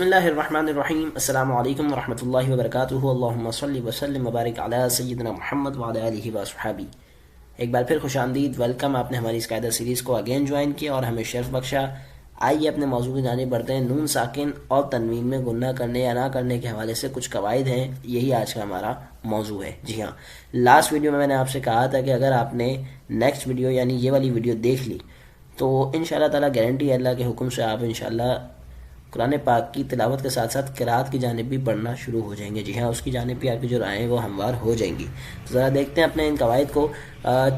بسم اللہ الرحمن الرحیم. السلام علیکم ورحمۃ اللہ وبرکاتہ. اللہم صلی وسلم وبارک علی سیدنا محمد وعلی آلہ وصحبہ. ایک بار پھر خوش آمدید، ویلکم. آپ نے ہماری اس قاعدہ سیریز کو اگین جوائن کیا اور ہمیں شرف بخشا. آئیے اپنے موضوع کی جانب بڑھتے ہیں. نون ساکن اور تنوین میں گنہ کرنے یا نہ کرنے کے حوالے سے کچھ قواعد ہیں، یہی آج کا ہمارا موضوع ہے. جی ہاں، لاسٹ ویڈیو میں نے آپ سے کہا تھا کہ اگر آپ نے نیکسٹ ویڈیو یعنی یہ والی ویڈیو دیکھ لی تو انشاءاللہ تعالیٰ گارنٹی ہے اللہ کے حکم سے آپ انشاءاللہ قرآن پاک کی تلاوت کے ساتھ ساتھ قرات کی جانب بھی بڑھنا شروع ہو جائیں گے. جی ہاں، اس کی جانب بھی آپ کی جو رائیں وہ ہموار ہو جائیں گی. تو ذرا دیکھتے ہیں اپنے ان قواعد کو.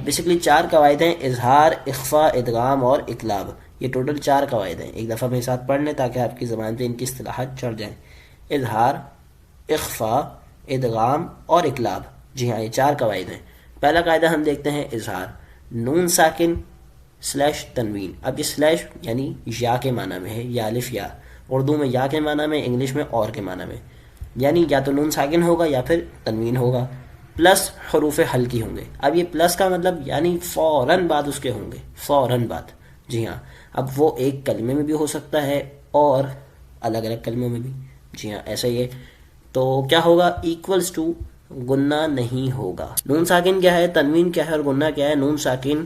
بیسکلی 4 قواعد ہیں: اظہار، اخفاء، ادغام اور اقلاب. یہ ٹوٹل 4 قواعد ہیں. ایک دفعہ میرے ساتھ پڑھ لیں تاکہ آپ کی زبان پہ ان کی اصطلاحات چڑھ جائیں. اظہار، اخفاء، ادغام اور اقلاب. جی ہاں، یہ 4 قواعد ہیں. پہلا قاعدہ ہم دیکھتے ہیں: اظہار. نون ساکن سلیش تنوین. اب یہ سلیش یعنی یا کے معنی میں ہے، یا الف یا. اردو میں یا کے معنی میں، انگلش میں اور کے معنی میں. یعنی یا تو نون ساکن ہوگا یا پھر تنوین ہوگا، پلس حروف حلقی ہوں گے. اب یہ پلس کا مطلب یعنی فوراً بعد اس کے ہوں گے، فوراً بعد. جی ہاں، اب وہ ایک کلمے میں بھی ہو سکتا ہے اور الگ الگ کلموں میں بھی. جی ہاں، ایسا ہی ہے. تو کیا ہوگا؟ ایکولز ٹو گنہ نہیں ہوگا. نون ساکن کیا ہے، تنوین کیا ہے اور گنہ کیا ہے؟ نون ساکن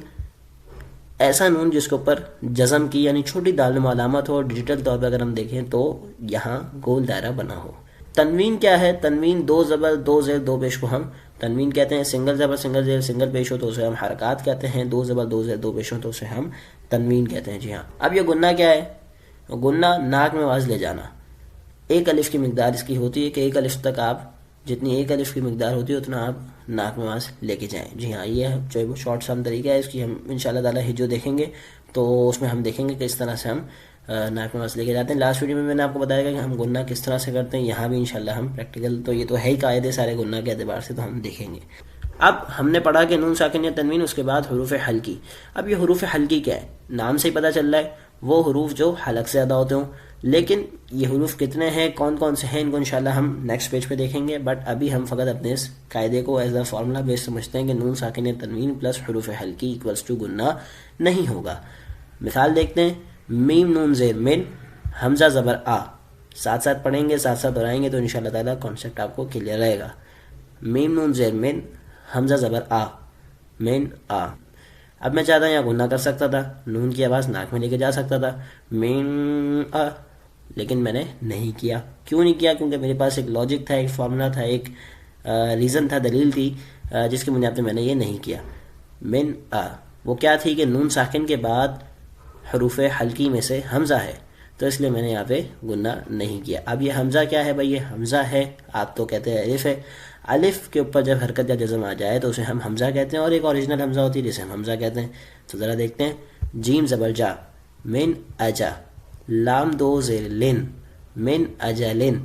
ایسا نون جس کے اوپر جزم کی یعنی چھوٹی دالنما علامت ہو. ڈیجیٹل طور پہ اگر ہم دیکھیں تو یہاں گول دائرہ بنا ہو. تنوین کیا ہے؟ تنوین 2 زبر 2 زیر 2 پیش کو ہم تنوین کہتے ہیں. سنگل زبر سنگل زیر سنگل پیش ہو تو اسے ہم حرکات کہتے ہیں. 2 زبر 2 زیر 2 پیش ہو تو اسے ہم تنوین کہتے ہیں. جی ہاں. اب یہ گنہ کیا ہے؟ گنہ ناک میں آواز لے جانا. ایک الف کی مقدار اس کی ہوتی ہے کہ ایک الف تک آپ جتنی ایک الف کی مقدار ہوتی ہے اتنا آپ ناک میں آواز لے کے جائیں. جی ہاں، یہ جو وہ شارٹ سم طریقہ ہے، اس کی ہم انشاءاللہ تعالیٰ جو دیکھیں گے تو اس میں ہم دیکھیں گے کہ اس طرح سے ہم ناک میں آواز لے کے جاتے ہیں. لاسٹ ویڈیو میں نے آپ کو بتایا کہ ہم گنہ کس طرح سے کرتے ہیں. یہاں بھی انشاءاللہ ہم پریکٹیکل تو یہ تو ہے ہی قاعدے سارے گنہ کے اعتبار سے، تو ہم دیکھیں گے. اب ہم نے پڑھا کہ نون ساکن یا تنوین، اس کے بعد حروف حلقی. اب یہ حروف حلقی کیا ہے؟ نام سے ہی پتہ چل رہا ہے وہ حروف جو حلق سے ادا ہوتے ہوں. لیکن یہ حروف کتنے ہیں، کون کون سے ہیں، ان کو انشاءاللہ ہم نیکسٹ پیج پہ دیکھیں گے. بٹ ابھی ہم فقط اپنے اس قاعدے کو ایز اے فارمولا بیس سمجھتے ہیں کہ نون ساکن یا تنوین پلس حروف حلقی ایکولس ٹو گنہ نہیں ہوگا. مثال دیکھتے ہیں: میم نون زیر من، حمزہ زبر آ. ساتھ ساتھ پڑھیں گے، ساتھ ساتھ دہرائیں گے تو انشاءاللہ تعالیٰ کانسیپٹ آپ کو کلیئر رہے گا. میم نون زیر من، حمزہ زبر آ، من آ. اب میں چاہتا ہوں یا گنہ کر سکتا تھا، نون کی آواز ناک میں لے کے جا سکتا تھا، من آ، لیکن میں نے نہیں کیا. کیوں نہیں کیا؟ کیونکہ میرے پاس ایک لاجک تھا، ایک فارمولا تھا، ایک ریزن تھا، دلیل تھی جس کی بنیاد پہ میں نے یہ نہیں کیا. من آ وہ کیا تھی کہ نون ساکن کے بعد حروف حلقی میں سے حمزہ ہے، تو اس لیے میں نے یہاں پہ گنہ نہیں کیا. اب یہ حمزہ کیا ہے بھائی؟ یہ حمزہ ہے، آپ تو کہتے ہیں الف ہے. الف کے اوپر جب حرکت یا جزم آ جائے تو اسے ہم حمزہ کہتے ہیں، اور ایک اوریجنل حمزہ ہوتی ہے جسے ہم حمزہ کہتے ہیں. تو ذرا دیکھتے ہیں: جیم زبر جا، من اجا. لام 2 زیر لن، من اجلن.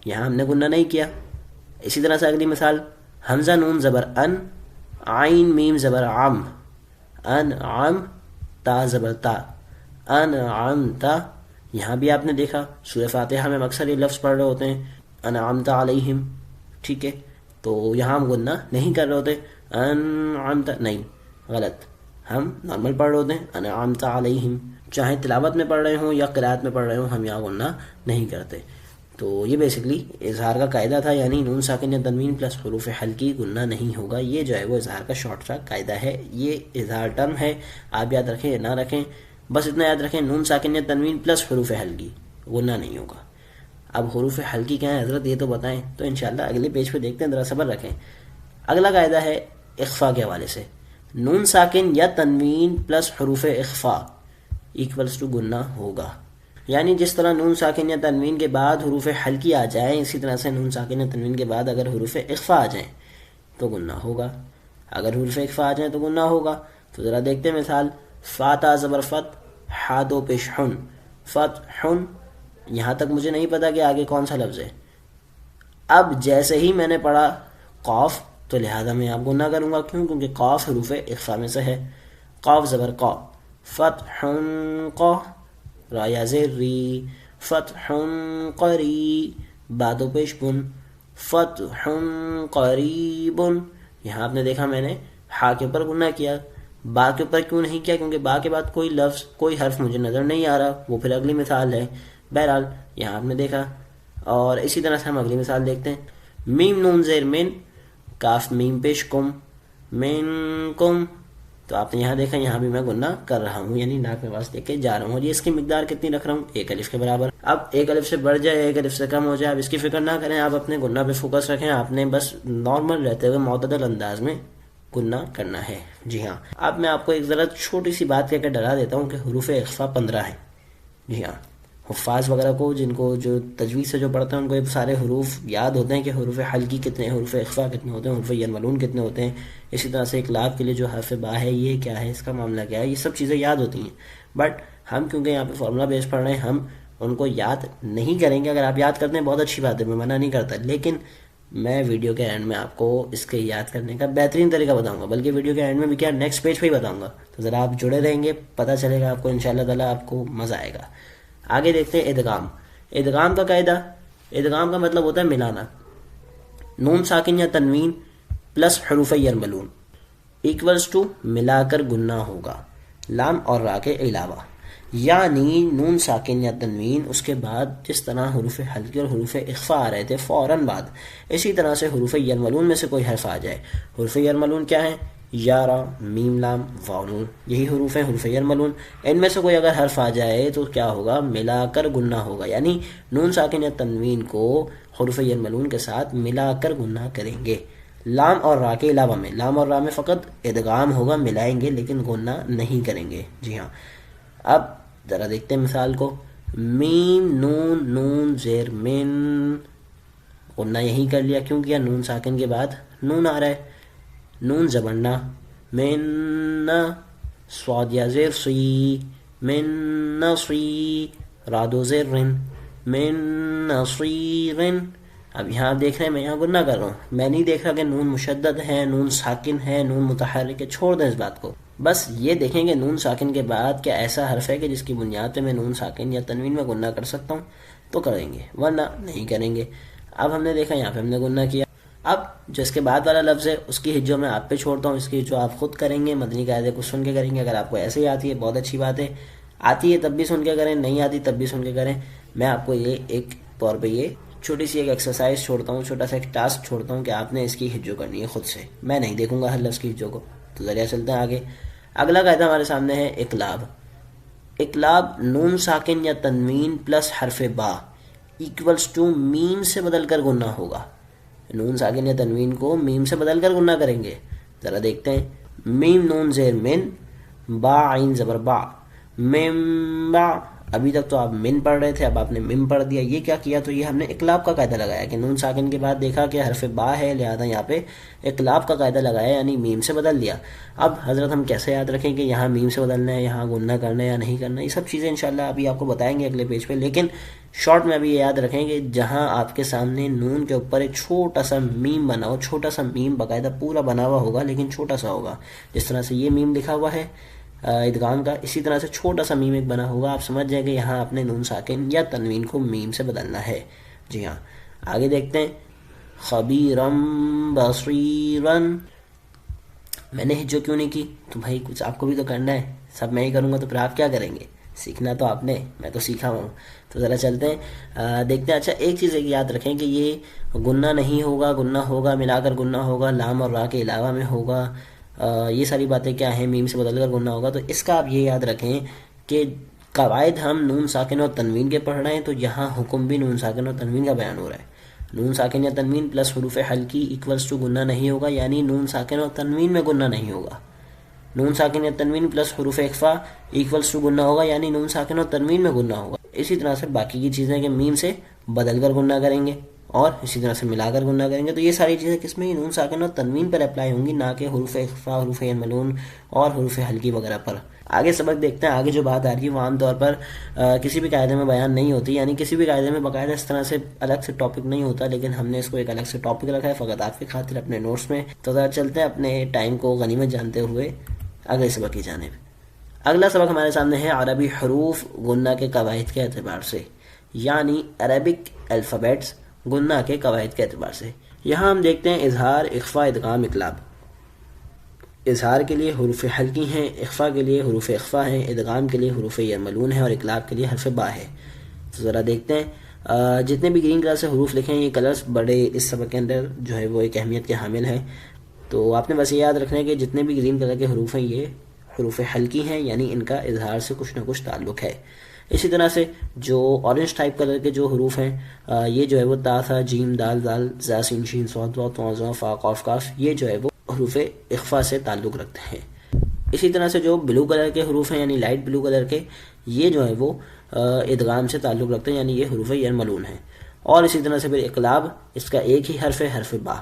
یہاں ہم نے گنہ نہیں کیا. اسی طرح سے اگلی مثال: حمزہ نون زبر ان، عین میم زبر عم، ان عم، تا زبر تا، ان عم تا. یہاں بھی آپ نے دیکھا سورہ فاتحہ میں اکثر یہ لفظ پڑھ رہے ہوتے ہیں انعمت علیہم. ٹھیک ہے، تو یہاں ہم گنہ نہیں کر رہے ہوتے. انعمت نہیں، غلط، ہم نارمل پڑھ رہے ہوتے ہیں انعمت علیہم. چاہے تلاوت میں پڑھ رہے ہوں یا قرات میں پڑھ رہے ہوں، ہم یہاں گنہ نہیں کرتے. تو یہ بیسکلی اظہار کا قاعدہ تھا، یعنی نون ساکن یا تنوین پلس حروف حلقی گنہ نہیں ہوگا. یہ جو ہے وہ اظہار کا شارٹ ٹرک قاعدہ ہے. یہ اظہار ٹرم ہے، آپ یاد رکھیں یا نہ رکھیں، بس اتنا یاد رکھیں: نون ساکن یا تنوین پلس حروف حلقی گنہ نہیں ہوگا. اب حروف حلقی کیا ہے حضرت، یہ تو بتائیں. تو انشاءاللہ اگلے پیج پہ دیکھتے ہیں، ذرا صبر رکھیں. اگلا قاعدہ ہے اخفاء کے حوالے سے: نون ساکن یا تنوین پلس حروف اخفاء ایکولس ٹو گنہ ہوگا. یعنی جس طرح نون ساکن یا تنوین کے بعد حروف حلقی آ جائیں، اسی طرح سے نون ساکن یا تنوین کے بعد اگر حروف اخفاء آ جائیں تو گنہ ہوگا. اگر حروف اخفاء آ جائیں تو گنہ ہوگا. تو ذرا دیکھتے ہیں مثال: فاتا زبر فت، ہا 2 پیش حن، فتحن. یہاں تک مجھے نہیں پتا کہ آگے کون سا لفظ ہے. اب جیسے ہی میں نے پڑھا قاف، تو لہذا میں آپ گنہ کروں گا. کیوں؟ کیونکہ قاف حروف اخفاء میں سے ہے. قاف زبر قا، فتحن قا، را یا زیر ری، فتحن قری، با 2 پیش بن، فتحن قریبن. یہاں آپ نے دیکھا میں نے ہا کے اوپر گنہ کیا. با کے اوپر کیوں نہیں کیا؟ کیونکہ با کے بعد کوئی لفظ، کوئی حرف مجھے نظر نہیں آ رہا. وہ پھر اگلی مثال ہے: بہرحال یہاں آپ نے دیکھا. اور اسی طرح سے ہم اگلی مثال دیکھتے ہیں. میم نون زیر من، کاف میم پیش کم، من کم. تو آپ نے یہاں دیکھا یہاں بھی میں گنہ کر رہا ہوں، یعنی ناک میں آواز دے کے جا رہا ہوں. اور یہ اس کی مقدار کتنی رکھ رہا ہوں؟ 1 الف کے برابر. اب 1 الف سے بڑھ جائے 1 الف سے کم ہو جائے، اب اس کی فکر نہ کریں، آپ اپنے گنہ پہ فوکس رکھیں. آپ نے بس نارمل رہتے ہوئے معتدل انداز میں گنہ کرنا ہے. جی ہاں. اب میں آپ کو ایک ذرا چھوٹی سی بات کہہ کے ڈرا دیتا ہوں کہ حروف اخفا 15 ہیں. جی ہاں. حفاظ وغیرہ کو، جن کو جو تجوید سے جو پڑھتے ہیں، ان کو یہ سارے حروف یاد ہوتے ہیں کہ حروف حلقی کتنے ہیں، حروف اخفا کتنے ہوتے ہیں، حروف ینملون کتنے ہوتے ہیں. اسی طرح سے اقلاب کے لیے جو حرف با ہے یہ کیا ہے، اس کا معاملہ کیا ہے، یہ سب چیزیں یاد ہوتی ہیں. بٹ ہم کیونکہ یہاں پہ فارمولا بیس پڑھ رہے ہیں، ہم ان کو یاد نہیں کریں گے. اگر آپ یاد کرتے ہیں بہت اچھی بات ہے، میں منع نہیں کرتا، لیکن میں ویڈیو کے اینڈ میں آپ کو اس کے یاد کرنے کا بہترین طریقہ بتاؤں گا. بلکہ ویڈیو کے اینڈ میں بھی کیا، نیکسٹ پیج پہ ہی بتاؤں گا. تو ذرا آپ جڑے رہیں گے، پتہ چلے گا آپ کو انشاءاللہ تعالیٰ، آپ کو مزہ آئے گا. آگے دیکھتے ہیں ادغام. ادغام کا قاعدہ، ادغام کا مطلب ہوتا ہے ملانا. نون ساکن یا تنوین پلس حروف یرملون ایکولز ٹو ملا کر گننا ہوگا لام اور را کے علاوہ. یعنی نون ساکن یا تنوین اس کے بعد جس طرح حروف حلقی اور حروف اخفا آ رہے تھے فوراً بعد، اسی طرح سے حروف یرملون میں سے کوئی حرف آ جائے. حروف یرملون کیا ہیں؟ یا را، میم لام، واو نون، یہی حروف ہیں حروف یرملون. ان میں سے کوئی اگر حرف آ جائے تو کیا ہوگا؟ ملا کر گننا ہوگا. یعنی نون ساکن یا تنوین کو حروف یرملون کے ساتھ ملا کر گننا کریں گے. لام اور را کے علاوہ میں، لام اور را میں فقط ادغام ہوگا، ملائیں گے لیکن گننا نہیں کریں گے. جی ہاں. اب ذرا دیکھتے ہیں مثال کو. میم نون نون زیر من، غنہ یہی کر لیا. کیوں کیا؟ نون ساکن کے بعد نون آ رہا ہے. نون زبرنا، من صاد یا زیر سی، من نصی، رادو زیر رن، من نصیرن. اب یہاں آپ دیکھ رہے ہیں میں یہاں گنہ کر رہا ہوں، میں نہیں دیکھ رہا کہ نون مشدد ہے، نون ساکن ہے، نون متحرک ہے. چھوڑ دیں اس بات کو. بس یہ دیکھیں کہ نون ساکن کے بعد کیا ایسا حرف ہے کہ جس کی بنیاد پہ میں نون ساکن یا تنوین میں گنہ کر سکتا ہوں، تو کریں گے، ورنہ نہیں کریں گے. اب ہم نے دیکھا یہاں پہ ہم نے گنہ کیا. اب جو اس کے بعد والا لفظ ہے اس کی ہجو میں آپ پہ چھوڑتا ہوں، اس کی جو آپ خود کریں گے مدنی قاعدے کو سن کے کریں گے. اگر آپ کو ایسے ہی آتی ہے بہت اچھی بات ہے، آتی ہے تب بھی سن کے کریں، نہیں آتی تب بھی سن کے کریں. میں آپ کو یہ ایک طور پہ یہ چھوٹی سی ایک ایکسرسائز چھوڑتا ہوں، چھوٹا سا ایک ٹاسک چھوڑتا ہوں کہ آپ نے اس کی ہجو کرنی ہے خود سے. میں نہیں دیکھوں گا ہر لفظ کی ہجو کو. تو ذریعہ چلتے ہیں آگے. اگلا قاعدہ ہمارے سامنے ہے اقلاب. اقلاب نون ساکن یا تنوین پلس حرف با ایکولز ٹو میم سے بدل کر گننا ہوگا. نون ساکن یا تنوین کو میم سے بدل کر گننا کریں گے. ذرا دیکھتے ہیں. میم نون زیر من، با عین زبر با، مم با. ابھی تک تو آپ من پڑھ رہے تھے، اب آپ نے مم پڑھ دیا. یہ کیا کیا؟ تو یہ ہم نے اقلاب کا قاعدہ لگایا کہ نون ساکن کے بعد دیکھا کہ حرف با ہے، لہذا یہاں پہ اقلاب کا قاعدہ لگایا، یعنی میم سے بدل دیا. اب حضرت ہم کیسے یاد رکھیں کہ یہاں میم سے بدلنا ہے، یہاں گننا کرنا ہے یا نہیں کرنا؟ یہ سب چیزیں انشاءاللہ ابھی آپ کو بتائیں گے اگلے پیج پہ. لیکن شارٹ میں ابھی یہ یاد رکھیں کہ جہاں آپ کے سامنے نون کے اوپر ایک چھوٹا سا میم بنا ہو، چھوٹا سا میم باقاعدہ پورا بنا ہوا ہوگا لیکن چھوٹا سا ہوگا، جس طرح سے یہ میم لکھا ہوا ہے ادغام کا، اسی طرح سے چھوٹا سا میم ایک بنا ہوگا. آپ سمجھ جائیں کہ یہاں آپ نے نون ساکن یا تنوین کو میم سے بدلنا ہے. جی ہاں. آگے دیکھتے ہیں. خبیرم بصیرن. میں نے ہجو کیوں نہیں کی؟ تو بھائی کچھ آپ کو بھی تو کرنا ہے، سب میں ہی کروں گا تو پھر آپ کیا کریں گے؟ سیکھنا تو آپ نے، میں تو سیکھا ہوں. تو ذرا چلتے ہیں دیکھتے ہیں. اچھا ایک چیز ایک یاد رکھیں کہ یہ گننا نہیں ہوگا، گننا ہوگا ملا کر گننا ہوگا، لام اور را کے علاوہ میں ہوگا. یہ ساری باتیں کیا ہیں؟ میم سے بدل کر گننا ہوگا. تو اس کا آپ یہ یاد رکھیں کہ قواعد ہم نون ساکن اور تنوین کے پڑھ رہے ہیں، تو یہاں حکم بھی نون ساکن اور تنوین کا بیان ہو رہا ہے. نون ساکن یا تنوین پلس حروف حلقی ایکولز ٹو گننا نہیں ہوگا، یعنی نون ساکن اور تنوین میں گننا نہیں ہوگا. نون ساکن یا تنوین پلس حروف اخفا ایکولز ٹو گننا ہوگا، یعنی نون ساکن اور تنوین میں گننا ہوگا. اسی طرح سے باقی کی چیزیں کہ میم سے بدل کر گننا کریں گے اور اسی طرح سے ملا کر گننا کریں گے. تو یہ ساری چیزیں کس میں؟ نون ساکن اور تنوین پر اپلائی ہوں گی، نہ کہ حروف اخفا، حروف ینملون اور حروف حلقی وغیرہ پر. آگے سبق دیکھتے ہیں. آگے جو بات آ رہی ہے وہ عام طور پر کسی بھی قاعدے میں بیان نہیں ہوتی، یعنی کسی بھی قاعدے میں باقاعدہ اس طرح سے الگ سے ٹاپک نہیں ہوتا، لیکن ہم نے اس کو ایک الگ سے ٹاپک رکھا ہے فقط آپ کی خاطر اپنے نوٹس میں. تو ذرا چلتے ہیں اپنے ٹائم کو غنیمت جانتے ہوئے اگلے سبق کی جانب. اگلا سبق ہمارے سامنے ہے عربی حروف گننا کے قواعد کے اعتبار سے، یعنی عربک الفابیٹس گننا کے قواعد کے اعتبار سے. یہاں ہم دیکھتے ہیں اظہار، اخفا، ادغام، اقلاب. اظہار کے لیے حروف حلقی ہیں، اخفا کے لیے حروف اخفا ہیں، ادغام کے لیے حروف یرملون ہیں اور اقلاب کے لیے حرف با ہے. تو ذرا دیکھتے ہیں جتنے بھی گرین کلر سے حروف لکھیں یہ کلرز بڑے اس سبق کے اندر جو ہے وہ ایک اہمیت کے حامل ہیں. تو آپ نے بس یہ یاد رکھنا ہے کہ جتنے بھی گرین کلر کے حروف ہیں یہ حروف حلقی ہیں، یعنی ان کا اظہار سے کچھ نہ کچھ تعلق ہے. اسی طرح سے جو اورنج ٹائپ کلر کے جو حروف ہیں یہ جو ہے وہ تا تھا جیم دال دال زا سین شین صاد ضاد طا ظا فا قاف کاف، یہ جو ہے وہ حروف اخفا سے تعلق رکھتے ہیں. اسی طرح سے جو بلو کلر کے حروف ہیں یعنی لائٹ بلو کلر کے، یہ جو ہے وہ ادغام سے تعلق رکھتے ہیں، یعنی یہ حروف یرملون ہیں. اور اسی طرح سے پھر اقلاب، اس کا ایک ہی حرف ہے، حرف با.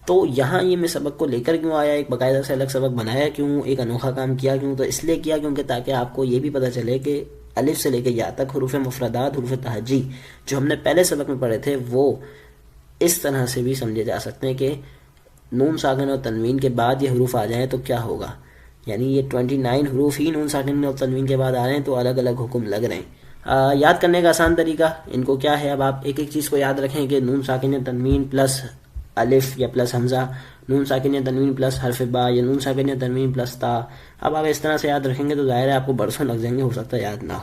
تو یہاں یہ میں سبق کو لے کر کیوں آیا، ایک باقاعدہ سے الگ سبق بنایا کیوں، ایک انوکھا کام کیا کیوں؟ تو اس لیے کیا کیونکہ تاکہ آپ کو یہ بھی پتہ چلے کہ الف سے لے کے یا تک حروف مفردات، حروف تہجی جو ہم نے پہلے سبق میں پڑھے تھے وہ اس طرح سے بھی سمجھے جا سکتے ہیں کہ نون ساکن اور تنوین کے بعد یہ حروف آ جائیں تو کیا ہوگا. یعنی یہ 29 حروف ہی نون ساکن اور تنوین کے بعد آ رہے ہیں تو الگ الگ حکم لگ رہے ہیں. یاد کرنے کا آسان طریقہ ان کو کیا ہے، اب آپ ایک ایک چیز کو یاد رکھیں کہ نون ساکن یا تنوین پلس الف یا پلس حمزہ، نون ساکن یا تنوین پلس حرف با، یا نون ساکن یا تنوین پلس تا. اب آپ اس طرح سے یاد رکھیں گے تو ظاہر ہے آپ کو برسوں لگ جائیں گے، ہو سکتا ہے یاد نہ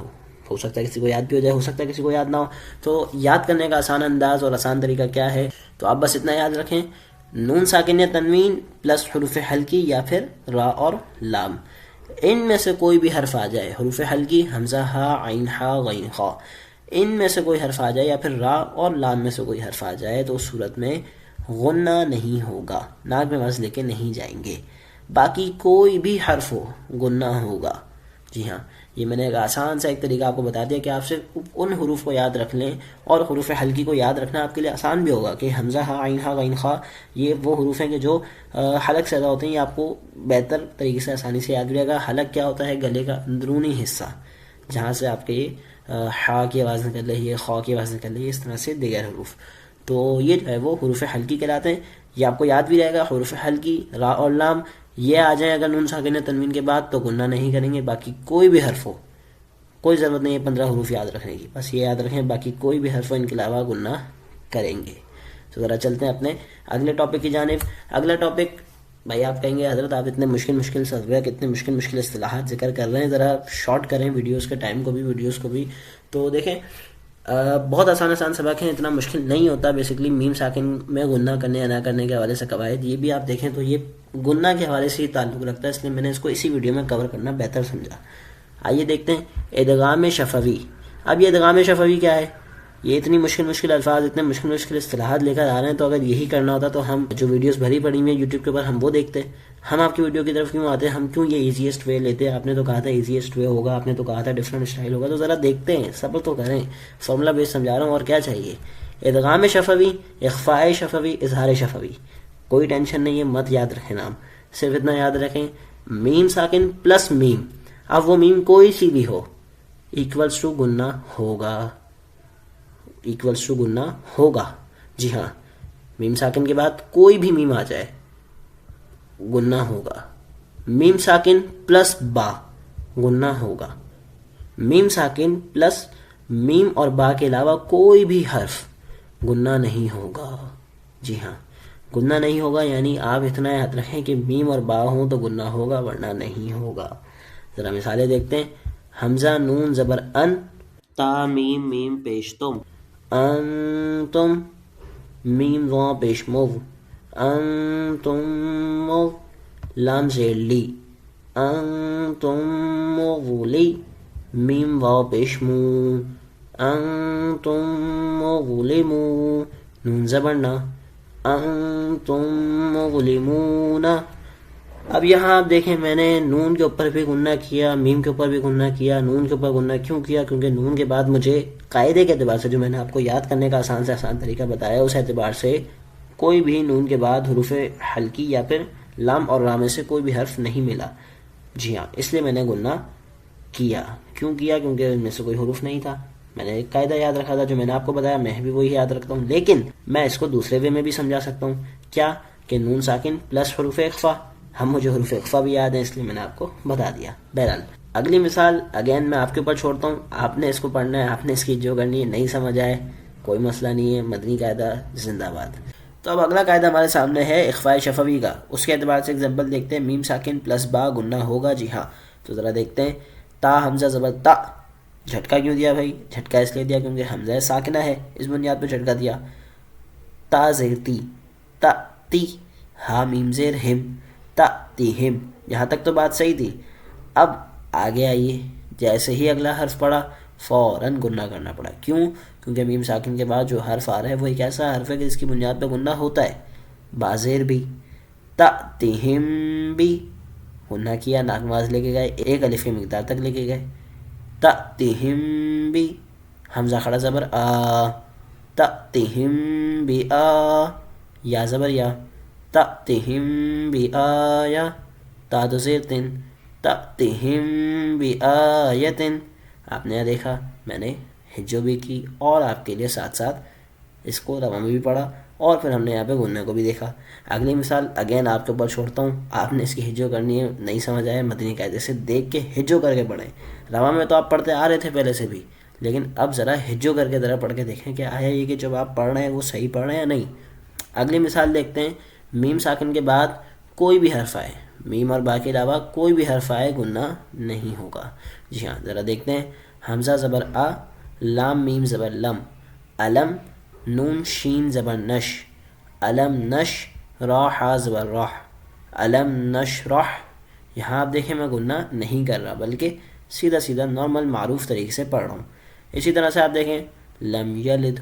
ہو سکتا ہے کسی کو یاد بھی ہو جائے، ہو سکتا ہے کسی کو یاد نہ ہو. تو یاد کرنے کا آسان انداز اور آسان طریقہ کیا ہے، تو آپ بس اتنا یاد رکھیں، نون ساکن یا تنوین پلس حروف حلقی یا پھر را اور لام، ان میں سے کوئی بھی حرف آ جائے، حروف حلقی حمزہ ہا عین ہا غین خا، ان میں سے کوئی حرف آ جائے یا پھر را اور لام میں سے کوئی حرف آ جائے تو اس صورت میں غنہ نہیں ہوگا، ناک میں وز لے کے نہیں جائیں گے. باقی کوئی بھی حرف ہو غنہ ہوگا. جی ہاں، یہ میں نے ایک آسان سا ایک طریقہ آپ کو بتا دیا کہ آپ صرف ان حروف کو یاد رکھ لیں، اور حروف حلقی کو یاد رکھنا آپ کے لیے آسان بھی ہوگا کہ حمزہ ہا عین ہا غین خا یہ وہ حروف ہیں کہ جو حلق سے ادا ہوتے ہیں. یہ آپ کو بہتر طریقے سے آسانی سے یاد رہے گا. حلق کیا ہوتا ہے؟ گلے کا اندرونی حصہ، جہاں سے آپ کے یہ ہا کی آواز نکل رہی ہے، خا کی آواز نکل رہی ہے، اس طرح سے دیگر حروف. تو یہ جو ہے وہ حروف حلقی کہلاتے ہیں. یہ آپ کو یاد بھی رہے گا، حروف حلقی را اور لام یہ آ جائیں اگر نون ساکن تنوین کے بعد تو گنہ نہیں کریں گے. باقی کوئی بھی حرف ہو، کوئی ضرورت نہیں ہے 15 حروف یاد رکھنے کی، بس یہ یاد رکھیں باقی کوئی بھی حرف ہو ان کے علاوہ گنہ کریں گے. تو ذرا چلتے ہیں اپنے اگلے ٹاپک کی جانب. اگلا ٹاپک، بھائی آپ کہیں گے حضرت آپ اتنے مشکل سبق، اتنے مشکل اصطلاحات ذکر کر رہے ہیں، ذرا شارٹ کریں ویڈیوز کے ٹائم کو بھی، ویڈیوز کو بھی. تو دیکھیں بہت آسان سبق ہیں، اتنا مشکل نہیں ہوتا. بیسکلی میم ساکن میں غنہ کرنے یا نہ کرنے کے حوالے سے قواعد یہ بھی آپ دیکھیں تو یہ غنہ کے حوالے سے ہی تعلق رکھتا ہے، اس لیے میں نے اس کو اسی ویڈیو میں کور کرنا بہتر سمجھا. آئیے دیکھتے ہیں ادغام شفوی. اب یہ ادغام شفوی کیا ہے؟ یہ اتنی مشکل الفاظ، اتنے مشکل اصطلاحات لے کر آ رہے ہیں، تو اگر یہی کرنا ہوتا تو ہم جو ویڈیوز بھری پڑی ہوئی ہیں یوٹیوب کے اوپر ہم وہ دیکھتے. ہم آپ کی ویڈیو کی طرف کیوں آتے ہیں؟ ہم کیوں یہ ایزیسٹ وے لیتے ہیں؟ آپ نے تو کہا تھا ایزیسٹ وے ہوگا، آپ نے تو کہا تھا ڈفرینٹ اسٹائل ہوگا، تو ذرا دیکھتے ہیں، صبر تو کریں. فارمولا بیس سمجھا رہا ہوں اور کیا چاہیے. ادغام شفوی، اخفاء شفوی، اظہار شفوی، کوئی ٹینشن نہیں ہے، مت یاد رکھیں نام، صرف اتنا یاد رکھیں میم ساکن پلس میم، اب وہ میم کوئی سی بھی ہو، ایکولس ٹو گنہ ہوگا، ایکولس ٹو گنہ ہوگا. جی ہاں، میم ساکن کے بعد کوئی بھی میم آ جائے گنہ ہوگا. میم ساکن پلس با گنہ ہوگا. میم ساکن پلس میم اور با کے علاوہ کوئی بھی حرف گنہ نہیں ہوگا. جی ہاں، گنہ نہیں ہوگا، یعنی آپ اتنا یاد رکھیں کہ میم اور با ہوں تو گنہ ہوگا ورنہ نہیں ہوگا. ذرا مثالیں دیکھتے ہیں. حمزہ نون زبر ان، تا میم میم پیش تم، انتم، میم وا پیش مو، انتم مو، لام زیر لی، انتم مغلی، میم وا پیش مو، انتم مغلمو، نون زبر نا، انتم مغلمون. اب یہاں آپ دیکھیں میں نے نون کے اوپر بھی گنہ کیا، میم کے اوپر بھی گنہ کیا. نون کے اوپر گنہ کیوں کیا؟ کیونکہ نون کے بعد مجھے قاعدے کے اعتبار سے جو میں نے آپ کو یاد کرنے کا آسان سے آسان طریقہ بتایا اس اعتبار سے کوئی بھی نون کے بعد حروف حلقی یا پھر لام اور را میں سے کوئی بھی حرف نہیں ملا. جی ہاں، اس لیے میں نے گنہ کیا. کیوں کیا؟ کیونکہ ان میں سے کوئی حروف نہیں تھا. میں نے ایک قاعدہ یاد رکھا تھا جو میں نے آپ کو بتایا، میں بھی وہی یاد رکھتا ہوں، لیکن میں اس کو دوسرے وے میں بھی سمجھا سکتا ہوں. کیا کہ نون ساکن پلس حروف اخفا، ہم مجھے حروف اخفا بھی یاد ہیں اس لیے میں نے آپ کو بتا دیا. بہرحال اگلی مثال اگین میں آپ کے اوپر چھوڑتا ہوں، آپ نے اس کو پڑھنا ہے، آپ نے اس کی جو کرنی ہے. نہیں سمجھ آئے کوئی مسئلہ نہیں ہے، مدنی قاعدہ زندہ باد. تو اب اگلا قاعدہ ہمارے سامنے ہے اخفاء شفوی کا. اس کے اعتبار سے ایگزامپل دیکھتے ہیں. میم ساکن پلس با گنہ ہوگا. جی ہاں، تو ذرا دیکھتے ہیں. تا حمزہ زبر تا، جھٹکا کیوں دیا بھائی؟ جھٹکا اس لیے دیا کیونکہ حمزہ ساکنہ ہے، اس بنیاد پہ جھٹکا دیا. تا زیر تی، تا تی، ہا میم زیر ہم، تا تی ہم. یہاں تک تو بات صحیح تھی. اب آگے آئیے، جیسے ہی اگلا حرف پڑا فوراً گنہ کرنا پڑا. کیوں؟ کیونکہ میم ساکن کے بعد جو حرف آ رہا ہے وہ ایک ایسا حرف ہے کہ جس کی بنیاد پہ گنہ ہوتا ہے. بازیر بھی، تأتہم بھی، گنہ کیا، ناک لے کے گئے، ایک الف کی مقدار تک لے کے گئے. تأتہم بھی، حمزہ کھڑا زبر آ، تأتہم بھی آ، یا زبر یا، تأتہم بھی آیا، تا دو زیر تن، تأتہم بھی آیتن. آپ نے دیکھا میں نے ہجو بھی کی اور آپ کے لیے ساتھ ساتھ اس کو رواں میں بھی پڑھا، اور پھر ہم نے یہاں پہ گننے کو بھی دیکھا. اگلی مثال اگین آپ کے اوپر چھوڑتا ہوں، آپ نے اس کی ہجو کرنی ہے. نہیں سمجھ آیا مدنی قاعدے سے دیکھ کے ہجو کر کے پڑھیں. رواں میں تو آپ پڑھتے آ رہے تھے پہلے سے بھی، لیکن اب ذرا ہجو کر کے ذرا پڑھ کے دیکھیں کہ آیا یہ کہ جب آپ پڑھ رہے ہیں وہ صحیح پڑھ رہے ہیں یا نہیں. اگلی مثال دیکھتے ہیں. میم ساکن کے بعد کوئی بھی حرف آئے، میم اور با کے علاوہ کوئی بھی حرف آئے گنہ نہیں ہوگا. جی ہاں ذرا دیکھتے ہیں. حمزہ زبر آ، لام میم زبر لم، علم، نون شین زبر نش، علم نش، را حا زبر راہ، علم نشرح. یہاں آپ دیکھیں میں گنہ نہیں کر رہا بلکہ سیدھا سیدھا نارمل معروف طریقے سے پڑھ رہا ہوں. اسی طرح سے آپ دیکھیں لم یلد،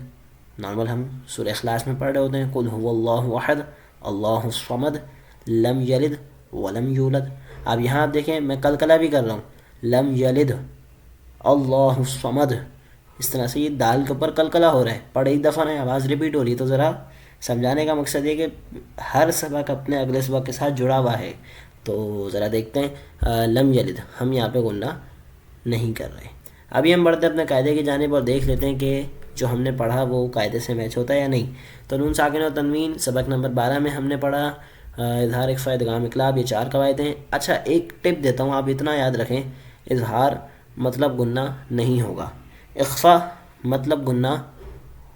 نارمل ہم سورہ اخلاص میں پڑھ رہے ہوتے ہیں قل هو اللہ احد اللہ الصمد لم یلد ولم یولد. اب یہاں آپ دیکھیں میں کلکلہ بھی کر رہا ہوں، لم یلد اللہ الصمد. اس طرح سے یہ دال کے اوپر کلکلہ ہو رہا ہے، پڑھ ایک دفعہ نہیں آواز ریپیٹ ہو رہی ہے. تو ذرا سمجھانے کا مقصد یہ کہ ہر سبق اپنے اگلے سبق کے ساتھ جڑا ہوا ہے. تو ذرا دیکھتے ہیں. لم یلد ہم یہاں پہ گنہ نہیں کر رہے. ابھی ہم بڑھتے اپنے قاعدے کی جانب اور دیکھ لیتے ہیں کہ جو ہم نے پڑھا وہ قاعدے سے میچ ہوتا ہے یا نہیں. تو نون ساکن اور تنوین سبق نمبر 12 میں ہم نے پڑھا. اظہار، اخفا، ادغام، اقلاب، یہ 4 قواعد ہیں. اچھا ایک ٹپ دیتا ہوں، آپ اتنا یاد رکھیں. اظہار مطلب گنہ نہیں ہوگا، اخفا مطلب گنہ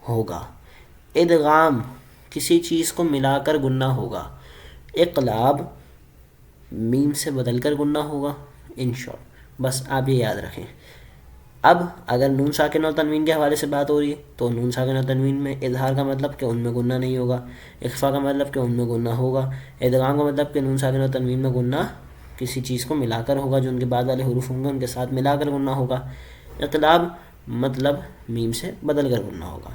ہوگا، ادغام کسی چیز کو ملا کر گنہ ہوگا، اقلاب میم سے بدل کر گنہ ہوگا ان شارٹ. بس آپ یہ یاد رکھیں. اب اگر نون ساکن اور تنوین کے حوالے سے بات ہو رہی ہے تو نون ساکن اور تنوین میں اظہار کا مطلب کہ ان میں گنہ نہیں ہوگا، اخفا کا مطلب کہ ان میں گنہ ہوگا، ادغام کا مطلب کہ نون ساکن اور تنوین میں گنہ کسی چیز کو ملا کر ہوگا، جو ان کے بعد والے حروف ہوں گے ان کے ساتھ ملا کر گنہ ہوگا، اقلاب مطلب میم سے بدل کر گنہ ہوگا.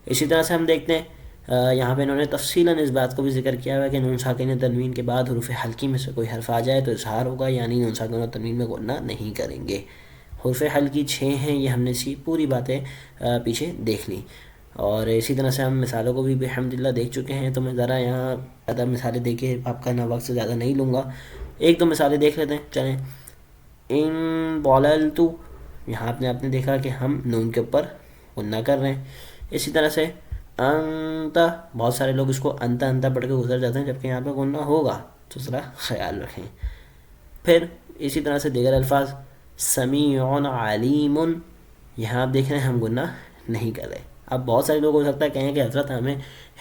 اسی طرح سے ہم دیکھتے ہیں یہاں پہ انہوں نے تفصیلاً اس بات کو بھی ذکر کیا ہوا ہے کہ نون ساکن اور تنوین کے بعد حروف حلقی میں سے کوئی حرف آ جائے تو اظہار ہوگا، یعنی نون ساکن اور تنوین میں گنہ نہیں کریں گے. حروف حلقی 6 ہیں، یہ ہم نے پوری باتیں پیچھے دیکھ لیں. اور اسی طرح سے ہم مثالوں کو بھی بحمدللہ دیکھ چکے ہیں. تو میں ذرا یہاں زیادہ مثالیں دے کے آپ کا وقت سے زیادہ نہیں لوں گا. ایک دو مثالیں دیکھ لیتے ہیں. چلیں. ان بوللتو، یہاں آپ نے دیکھا کہ ہم نون کے اوپر گنہ کر رہے ہیں. اسی طرح سے انتا، بہت سارے لوگ اس کو انتا انتا پڑھ کے گزر جاتے ہیں جبکہ یہاں پہ گنہ ہوگا، تو ذرا خیال رکھیں. پھر اسی طرح سے دیگر الفاظ سمیع علیم، یہاں آپ دیکھ رہے ہیں ہم گنہ نہیں کر رہے. اب بہت سارے لوگ ہو سکتا ہے کہیں کہ حضرت ہمیں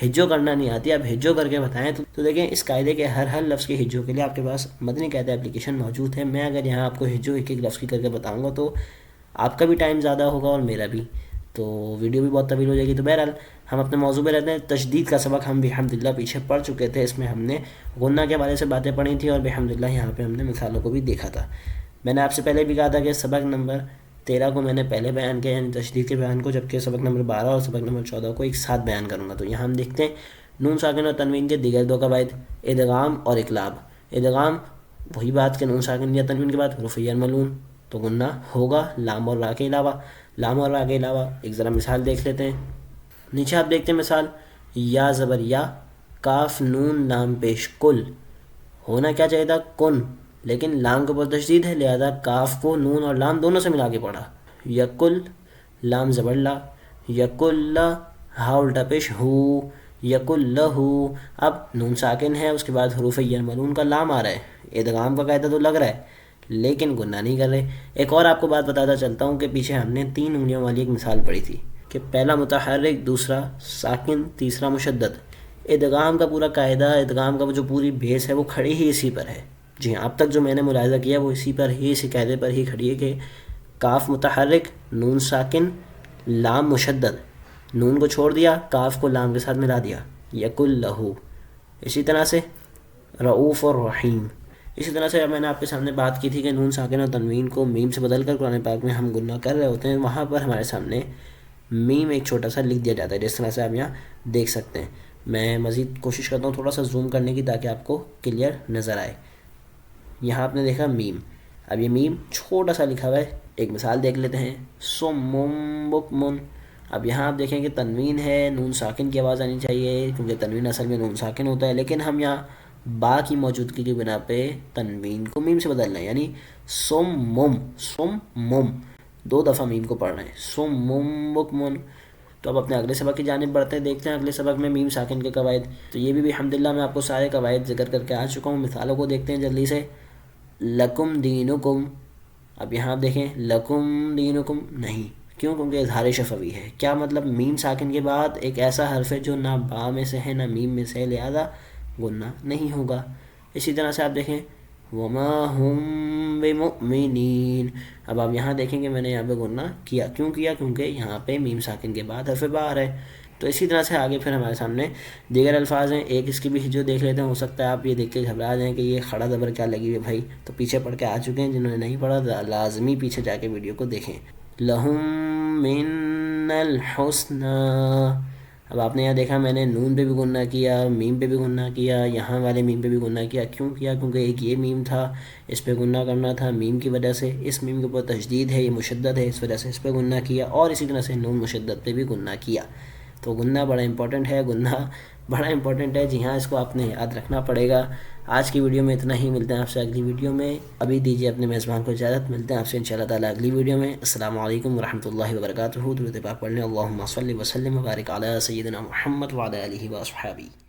ہجو کرنا نہیں آتی، اب ہجو کر کے بتائیں. تو دیکھیں اس قاعدے کے ہر لفظ کی ہجو کے لیے آپ کے پاس مدنی قاعدہ اپلیکیشن موجود ہے. میں اگر یہاں آپ کو ہجو ایک لفظ کی کر کے بتاؤں گا تو آپ کا بھی ٹائم زیادہ ہوگا اور میرا بھی، تو ویڈیو بھی بہت طویل ہو جائے گی. تو بہرحال ہم اپنے موضوع پہ رہتے ہیں. تشدید کا سبق ہم بحمدللہ پیچھے پڑھ چکے تھے، اس میں ہم نے غنہ کے بارے سے باتیں پڑھی تھیں اور بحمدللہ یہاں پہ ہم نے مثالوں کو بھی دیکھا تھا. میں نے آپ سے پہلے بھی کہا تھا کہ سبق نمبر 13 کو میں نے پہلے بیان کیا، یعنی تشدید کے بیان کو، جبکہ سبق نمبر 12 اور سبق نمبر 14 کو ایک ساتھ بیان کروں گا. تو یہاں ہم دیکھتے ہیں نون ساکن اور تنوین کے دیگر 2 قواعد، ادغام اور اقلاب. ادغام وہی بات کہ نون ساکن یا تنوین کے بعد حروف یرملون تو گنہ ہوگا، لام اور را کے علاوہ. لام اور را کے علاوہ ایک ذرا مثال دیکھ لیتے ہیں. نیچے آپ دیکھتے ہیں مثال، یا زبر یا، کاف نون لام پیش کل، ہونا کیا چاہیے تھا کن، لیکن لام کے اوپر تشدید ہے لہذا کاف کو نون اور لام دونوں سے ملا کے پڑھا. یکل، لام زبر لا، یکل لا، ہا الٹا پیش ہو، یکل لہو. اب نون ساکن ہے، اس کے بعد حروف یرملون کا لام آ رہا ہے، ادغام کا قاعدہ تو لگ رہا ہے لیکن گنہ نہیں کر رہے. ایک اور آپ کو بات بتاتا چلتا ہوں کہ پیچھے ہم نے 3 انگلیوں والی ایک مثال پڑھی تھی کہ پہلا متحرک، دوسرا ساکن، تیسرا مشدد. ادغام کا پورا قاعدہ، ادغام کا جو پوری بیس ہے وہ کھڑی ہی اسی پر ہے. جی ہاں، اب تک جو میں نے ملاحظہ کیا وہ اسی پر ہی، اسی قاعدے پر ہی کھڑی ہے کہ کاف متحرک، نون ساکن، لام مشدد، نون کو چھوڑ دیا، کاف کو لام کے ساتھ ملا دیا، یکل لہو. اسی طرح سے رعوف اور رحیم. اسی طرح سے میں نے آپ کے سامنے بات کی تھی کہ نون ساکن اور تنوین کو میم سے بدل کر قرآن پاک میں ہم گنہ کر رہے ہوتے ہیں، وہاں پر ہمارے سامنے میم ایک چھوٹا سا لکھ دیا جاتا ہے، جس طرح سے آپ یہاں دیکھ سکتے ہیں. میں مزید کوشش کرتا ہوں تھوڑا سا زوم کرنے کی تاکہ آپ کو کلیئر نظر آئے. یہاں آپ نے دیکھا میم، اب یہ میم چھوٹا سا لکھا ہوا ہے. ایک مثال دیکھ لیتے ہیں، سم بکمن. اب یہاں آپ دیکھیں کہ تنوین ہے، نون ساکن کی آواز آنی چاہیے کیونکہ تنوین اصل میں نون ساکن ہوتا ہے، لیکن ہم یہاں با کی موجودگی کی بنا پہ تنوین کو میم سے بدل رہے ہیں، یعنی سم مم 2 دفعہ میم کو پڑھ رہے ہیں، سم بکمن. تو اب اپنے اگلے سبق کی جانب بڑھتے ہیں، دیکھتے ہیں اگلے سبق میں میم ساکن کے قواعد. تو یہ بھی الحمدللہ میں آپ کو سارے قواعد ذکر کر کے آ چکا ہوں. مثالوں کو دیکھتے ہیں جلدی سے. لکم دینکم، اب یہاں آپ دیکھیں لکم دینکم نہیں، کیوں؟ کیونکہ اظہار شفوی ہے. کیا مطلب؟ میم ساکن کے بعد ایک ایسا حرف ہے جو نہ با میں سے ہے نہ میم میں سے ہے، لہذا گنہ نہیں ہوگا. اسی طرح سے آپ دیکھیں وما ہم بمؤمنین. اب آپ یہاں دیکھیں کہ میں نے یہاں پہ گنہ کیا، کیوں کیا؟ کیونکہ یہاں پہ میم ساکن کے بعد حرف بار ہے. تو اسی طرح سے آگے پھر ہمارے سامنے دیگر الفاظ ہیں. ایک اس کی بھی جو دیکھ لیتے ہیں، ہو سکتا ہے آپ یہ دیکھ کے گھبرا جائیں کہ یہ کھڑا زبر کیا لگی ہوئی ہے بھائی. تو پیچھے پڑھ کے آ چکے ہیں، جنہوں نے نہیں پڑھا لازمی پیچھے جا کے ویڈیو کو دیکھیں. لہم من الحسنى. اب آپ نے یہاں دیکھا میں نے نون پہ بھی گنہ کیا، میم پہ بھی گنہ کیا، یہاں والے میم پہ بھی گنہ کیا. کیوں کیا؟ کیونکہ ایک یہ میم تھا، اس پہ گنہ کرنا تھا میم کی وجہ سے. اس میم کے اوپر تشدید ہے، یہ مشدد ہے، اس وجہ سے اس پہ گنہ کیا. اور اسی طرح سے نون مشدد پہ بھی گنہ کیا. تو گنہ بڑا امپورٹنٹ ہے، گنہ بڑا امپورٹنٹ ہے. جی ہاں، اس کو آپ نے یاد رکھنا پڑے گا. آج کی ویڈیو میں اتنا ہی، ملتے ہیں آپ سے اگلی ویڈیو میں. ابھی دیجیے اپنے میزبان کو اجازت، ملتے ہیں آپ سے انشاءاللہ تعالی اگلی ویڈیو میں. السلام علیکم ورحمۃ اللہ وبرکاتہ. درود پاک پڑھ لیں. اللہم صلی وسلم وبارک علی سیدنا محمد وعلی آلہ واصحابہ.